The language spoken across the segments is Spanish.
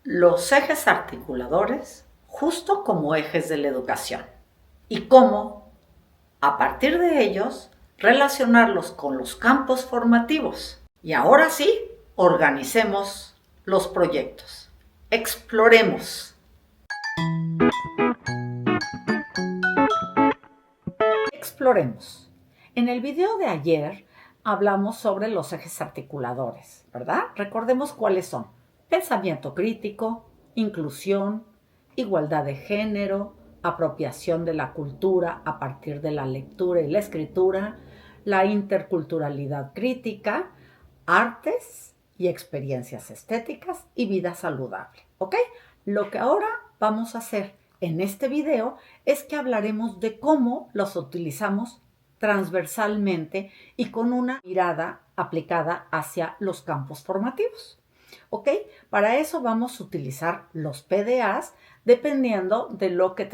los ejes articuladores justo como ejes de la educación y cómo, a partir de ellos, relacionarlos con los campos formativos. Y ahora sí, organicemos los proyectos. Exploremos. Exploremos. En el video de ayer hablamos sobre los ejes articuladores, ¿verdad? Recordemos cuáles son: pensamiento crítico, inclusión, igualdad de género, apropiación de la cultura a partir de la lectura y la escritura, la interculturalidad crítica, artes y experiencias estéticas y vida saludable, ¿ok? Lo que ahora vamos a hacer en este video es que hablaremos de cómo los utilizamos transversalmente y con una mirada aplicada hacia los campos formativos. ¿Ok? Para eso vamos a utilizar los PDAs dependiendo de lo que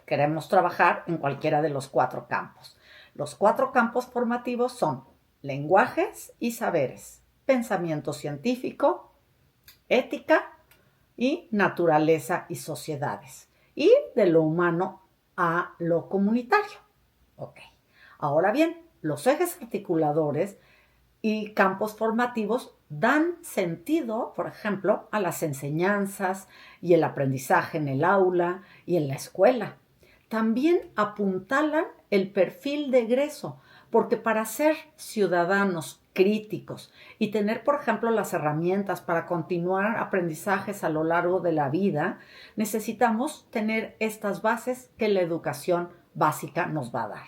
queremos trabajar en cualquiera de los 4 campos. Los 4 campos formativos son lenguajes y saberes, pensamiento científico, ética y naturaleza y sociedades. Y de lo humano a lo comunitario. Ok. Ahora bien, los ejes articuladores y campos formativos dan sentido, por ejemplo, a las enseñanzas y el aprendizaje en el aula y en la escuela. También apuntalan el perfil de egreso, porque para ser ciudadanos críticos y tener, por ejemplo, las herramientas para continuar aprendizajes a lo largo de la vida, necesitamos tener estas bases que la educación básica nos va a dar.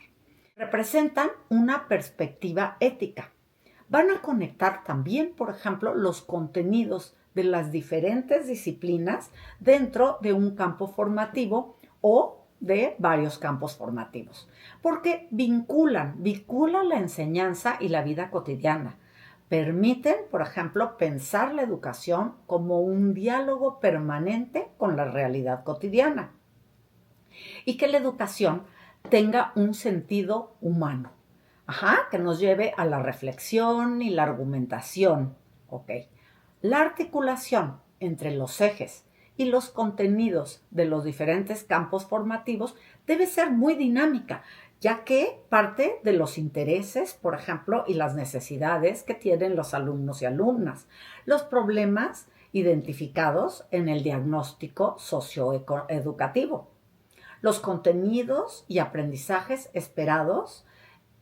Representan una perspectiva ética. Van a conectar también, por ejemplo, los contenidos de las diferentes disciplinas dentro de un campo formativo o de varios campos formativos, porque vinculan la enseñanza y la vida cotidiana. Permiten, por ejemplo, pensar la educación como un diálogo permanente con la realidad cotidiana y que la educación tenga un sentido humano. Que nos lleve a la reflexión y la argumentación. Ok. La articulación entre los ejes y los contenidos de los diferentes campos formativos debe ser muy dinámica, ya que parte de los intereses, por ejemplo, y las necesidades que tienen los alumnos y alumnas, los problemas identificados en el diagnóstico socioeducativo, los contenidos y aprendizajes esperados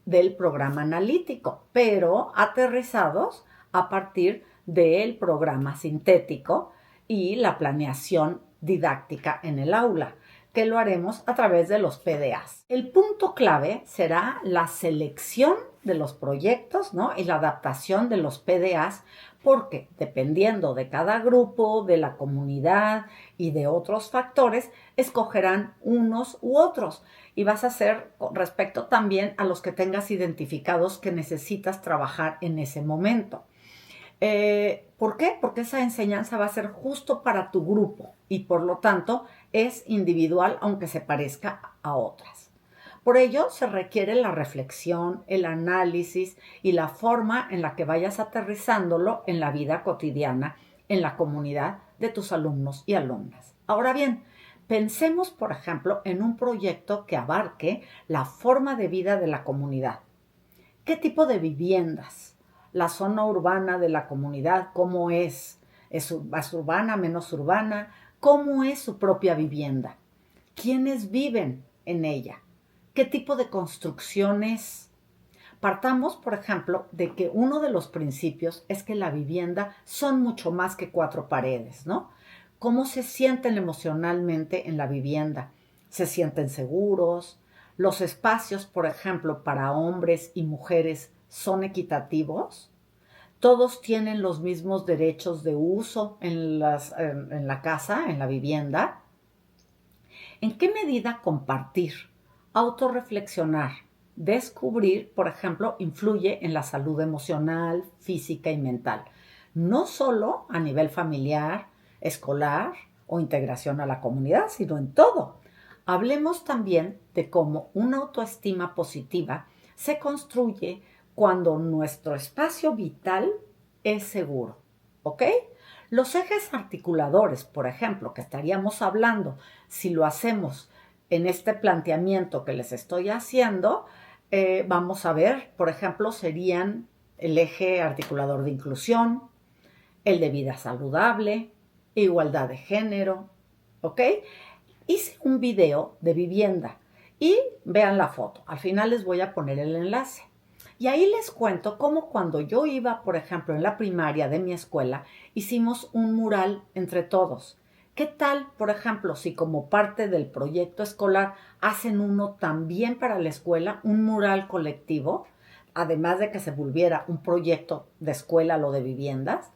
del programa analítico, pero aterrizados a partir del programa sintético y la planeación didáctica en el aula, que lo haremos a través de los PDAs. El punto clave será la selección de los proyectos, ¿no? Y la adaptación de los PDAs, porque dependiendo de cada grupo, de la comunidad y de otros factores, escogerán unos u otros. Y vas a hacer con respecto también a los que tengas identificados que necesitas trabajar en ese momento. ¿Por qué? Porque esa enseñanza va a ser justo para tu grupo y por lo tanto es individual aunque se parezca a otras. Por ello se requiere la reflexión, el análisis y la forma en la que vayas aterrizándolo en la vida cotidiana, en la comunidad de tus alumnos y alumnas. Ahora bien, pensemos, por ejemplo, en un proyecto que abarque la forma de vida de la comunidad. ¿Qué tipo de viviendas? La zona urbana de la comunidad, ¿cómo es? ¿Es más urbana, menos urbana? ¿Cómo es su propia vivienda? ¿Quiénes viven en ella? ¿Qué tipo de construcciones? Partamos, por ejemplo, de que uno de los principios es que la vivienda son mucho más que 4 paredes, ¿no? ¿Cómo se sienten emocionalmente en la vivienda? ¿Se sienten seguros? ¿Los espacios, por ejemplo, para hombres y mujeres son equitativos? ¿Todos tienen los mismos derechos de uso en la casa, en la vivienda? ¿En qué medida compartir, autorreflexionar, descubrir, por ejemplo, influye en la salud emocional, física y mental? No solo a nivel familiar, escolar o integración a la comunidad, sino en todo. Hablemos también de cómo una autoestima positiva se construye cuando nuestro espacio vital es seguro. ¿Ok? Los ejes articuladores, por ejemplo, que estaríamos hablando, si lo hacemos en este planteamiento que les estoy haciendo, vamos a ver, por ejemplo, serían el eje articulador de inclusión, el de vida saludable, igualdad de género, ¿ok? Hice un video de vivienda y vean la foto. Al final les voy a poner el enlace. Y ahí les cuento cómo cuando yo iba, por ejemplo, en la primaria de mi escuela, hicimos un mural entre todos. ¿Qué tal, por ejemplo, si como parte del proyecto escolar hacen uno también para la escuela, un mural colectivo, además de que se volviera un proyecto de escuela, lo de viviendas?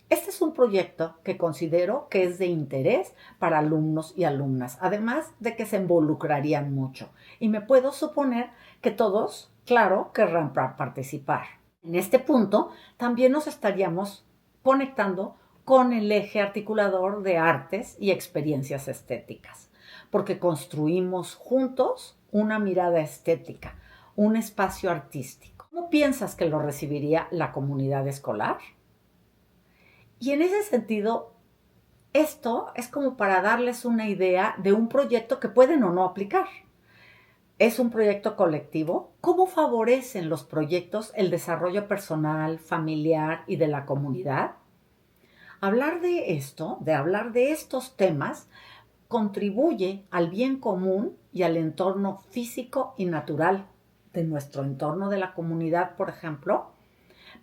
Este es un proyecto que considero que es de interés para alumnos y alumnas, además de que se involucrarían mucho. Y me puedo suponer que todos, claro, querrán participar. En este punto, también nos estaríamos conectando con el eje articulador de artes y experiencias estéticas, porque construimos juntos una mirada estética, un espacio artístico. ¿Cómo piensas que lo recibiría la comunidad escolar? Y en ese sentido, esto es como para darles una idea de un proyecto que pueden o no aplicar. ¿Es un proyecto colectivo? ¿Cómo favorecen los proyectos el desarrollo personal, familiar y de la comunidad? Hablar de esto, de hablar de estos temas, contribuye al bien común y al entorno físico y natural de nuestro entorno de la comunidad, por ejemplo.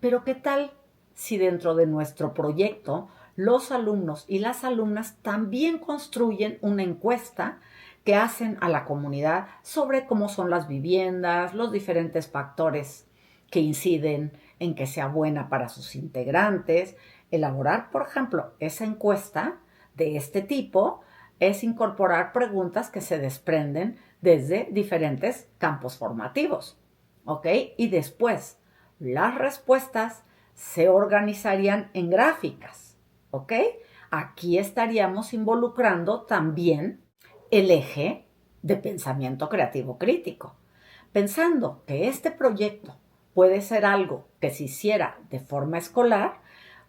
Pero ¿qué tal si dentro de nuestro proyecto los alumnos y las alumnas también construyen una encuesta que hacen a la comunidad sobre cómo son las viviendas, los diferentes factores que inciden en que sea buena para sus integrantes? Elaborar, por ejemplo, esa encuesta de este tipo es incorporar preguntas que se desprenden desde diferentes campos formativos, ¿ok? Y después, las respuestas se organizarían en gráficas, ¿ok? Aquí estaríamos involucrando también el eje de pensamiento creativo crítico, pensando que este proyecto puede ser algo que se hiciera de forma escolar,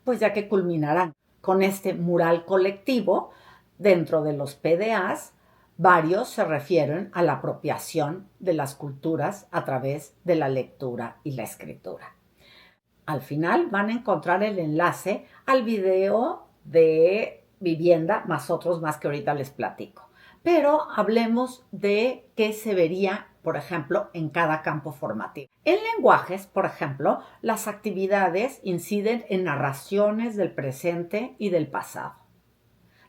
pues ya que culminarán con este mural colectivo dentro de los PDAs. Varios se refieren a la apropiación de las culturas a través de la lectura y la escritura. Al final van a encontrar el enlace al video de vivienda, más otros más que ahorita les platico. Pero hablemos de qué se vería, por ejemplo, en cada campo formativo. En lenguajes, por ejemplo, las actividades inciden en narraciones del presente y del pasado.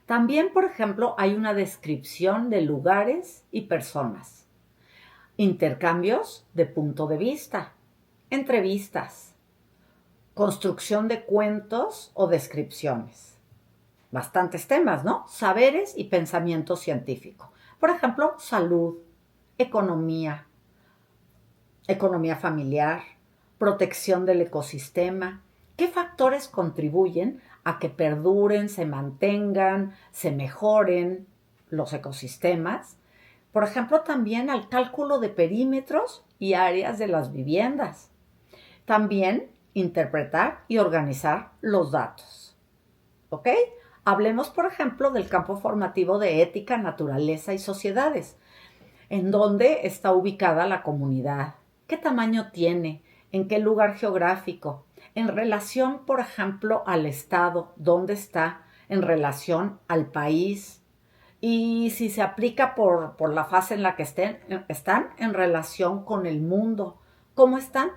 También, por ejemplo, hay una descripción de lugares y personas, intercambios de punto de vista, entrevistas, construcción de cuentos o descripciones. Bastantes temas, ¿no? Saberes y pensamiento científico. Por ejemplo, salud, economía, economía familiar, protección del ecosistema. ¿Qué factores contribuyen a que perduren, se mantengan, se mejoren los ecosistemas? Por ejemplo, también al cálculo de perímetros y áreas de las viviendas. También interpretar y organizar los datos. ¿Ok? Hablemos, por ejemplo, del campo formativo de ética, naturaleza y sociedades. ¿En dónde está ubicada la comunidad? ¿Qué tamaño tiene? ¿En qué lugar geográfico? En relación, por ejemplo, al estado, ¿dónde está? En relación al país. Y si se aplica por la fase en la que están en relación con el mundo. ¿Cómo están?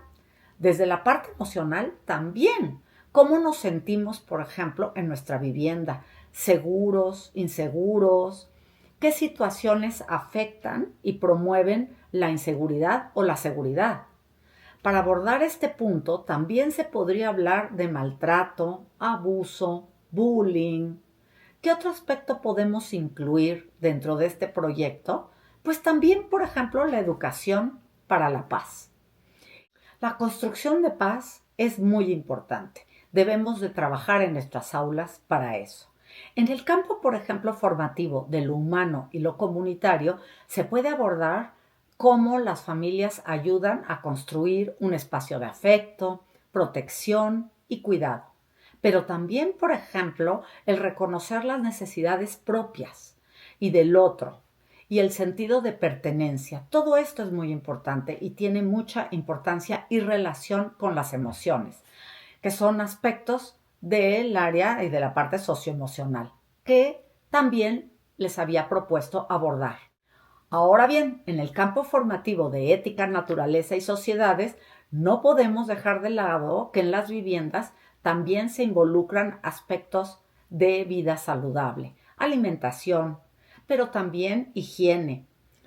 Desde la parte emocional también. ¿Cómo nos sentimos, por ejemplo, en nuestra vivienda? ¿Seguros, inseguros? ¿Qué situaciones afectan y promueven la inseguridad o la seguridad? Para abordar este punto, también se podría hablar de maltrato, abuso, bullying. ¿Qué otro aspecto podemos incluir dentro de este proyecto? Pues también, por ejemplo, la educación para la paz. La construcción de paz es muy importante. Debemos de trabajar en nuestras aulas para eso. En el campo, por ejemplo, formativo de lo humano y lo comunitario, se puede abordar cómo las familias ayudan a construir un espacio de afecto, protección y cuidado. pero también, por ejemplo, el reconocer las necesidades propias y del otro y el sentido de pertenencia. Todo esto es muy importante y tiene mucha importancia y relación con las emociones, que son aspectos del área y de la parte socioemocional, que también les había propuesto abordar. Ahora bien, en el campo formativo de ética, naturaleza y sociedades, no podemos dejar de lado que en las viviendas también se involucran aspectos de vida saludable, alimentación, pero también higiene.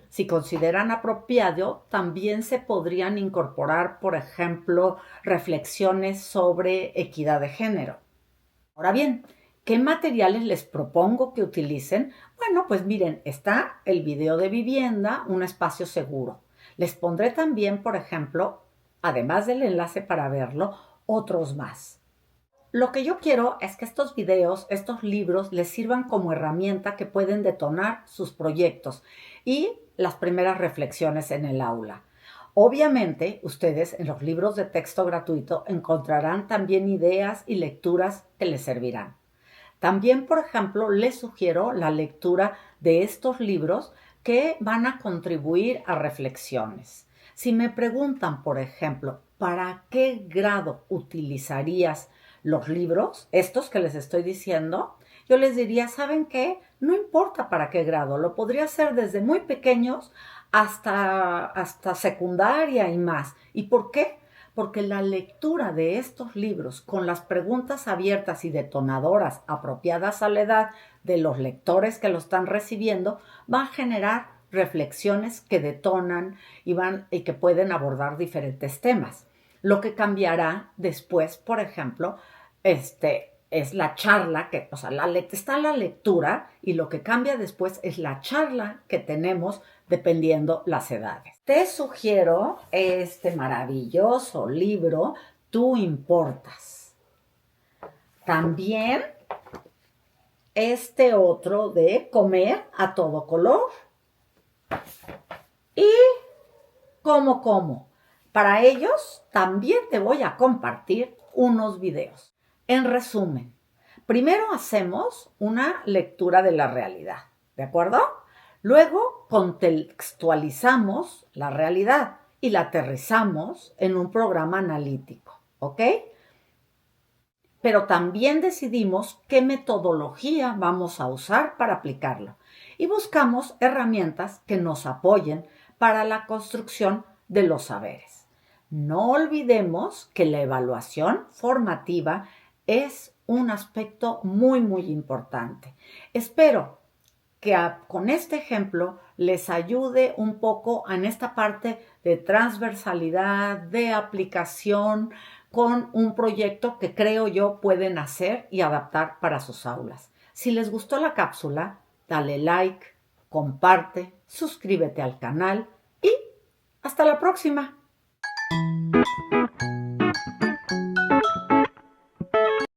Si consideran apropiado, también se podrían incorporar, por ejemplo, reflexiones sobre equidad de género. Ahora bien, ¿qué materiales les propongo que utilicen? Bueno, pues miren, está el video de vivienda, un espacio seguro. Les pondré también, por ejemplo, además del enlace para verlo, otros más. Lo que yo quiero es que estos videos, estos libros, les sirvan como herramienta que pueden detonar sus proyectos y las primeras reflexiones en el aula. Obviamente, ustedes en los libros de texto gratuito encontrarán también ideas y lecturas que les servirán. También, por ejemplo, les sugiero la lectura de estos libros que van a contribuir a reflexiones. Si me preguntan, por ejemplo, ¿para qué grado utilizarías los libros, estos que les estoy diciendo? Yo les diría, ¿saben qué? No importa para qué grado, lo podría hacer desde muy pequeños hasta secundaria y más. ¿Y por qué? Porque la lectura de estos libros con las preguntas abiertas y detonadoras apropiadas a la edad de los lectores que lo están recibiendo va a generar reflexiones que detonan y que pueden abordar diferentes temas. Lo que cambiará después, por ejemplo, es la charla, está la lectura y lo que cambia después es la charla que tenemos dependiendo las edades. Te sugiero este maravilloso libro, Tú importas. También este otro de Comer a todo color. Y ¿Cómo? Para ellos también te voy a compartir unos videos. En resumen, primero hacemos una lectura de la realidad, ¿de acuerdo? Luego contextualizamos la realidad y la aterrizamos en un programa analítico, ¿ok? Pero también decidimos qué metodología vamos a usar para aplicarlo y buscamos herramientas que nos apoyen para la construcción de los saberes. No olvidemos que la evaluación formativa es un aspecto muy importante. Espero que con este ejemplo les ayude un poco en esta parte de transversalidad, de aplicación, con un proyecto que creo yo pueden hacer y adaptar para sus aulas. Si les gustó la cápsula, dale like, comparte, suscríbete al canal y hasta la próxima.